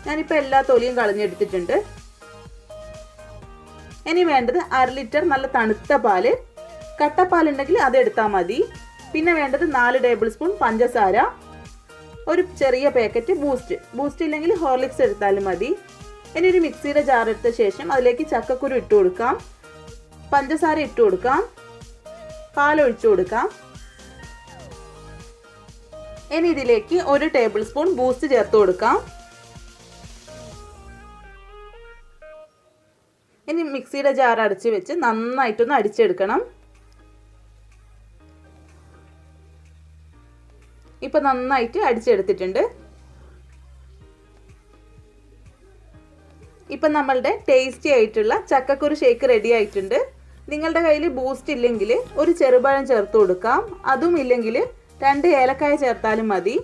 ഞാനിപ്പോൾ എല്ലാ തൊലിയും കളഞ്ഞെടുത്തിട്ടുണ്ട്. ഇനി വേണ്ടത് 1/2 ലിറ്റർ നല്ല തണുത്ത പാല്. കട്ടപ്പാലുണ്ടെങ്കിൽ അത് എടുത്താൽ മതി. പിന്നെ വേണ്ടത് 4 ടേബിൾ സ്പൂൺ പഞ്ചസാര, ഒരു ചെറിയ പാക്കറ്റ് ബൂസ്റ്റ് ഇല്ലെങ്കിൽ ഹോർലിക്സ് എടുത്താലും മതി. ഇനി ഒരു മിക്സിയുടെ ജാർ എടുത്ത ശേഷം അതിലേക്ക് ചക്കക്കുരു ഇട്ട് കൊടുക്കാം, പഞ്ചസാര ഇട്ട് കൊടുക്കാം, പാലൊഴിച്ചു കൊടുക്കാം. ഇനി ഇതിലേക്ക് 1 ടേബിൾ സ്പൂൺ ബൂസ്റ്റ് ചേർത്ത് കൊടുക്കാം. ഇനി മിക്സിയുടെ ജാർ അടച്ച് വെച്ച് നന്നായിട്ടൊന്ന് അടിച്ചെടുക്കണം. ഇപ്പൊ നന്നായിട്ട് അടിച്ചെടുത്തിട്ടുണ്ട്. ഇപ്പൊ നമ്മളുടെ ടേസ്റ്റി ആയിട്ടുള്ള ചക്കക്കുരു ഷേക്ക് റെഡി ആയിട്ടുണ്ട്. നിങ്ങളുടെ കയ്യിൽ ബൂസ്റ്റ് ഇല്ലെങ്കിൽ ഒരു ചെറുപഴം ചേർത്ത് കൊടുക്കാം. അതും ഇല്ലെങ്കിൽ 2 ഏലക്കായ ചേർത്താലും മതി.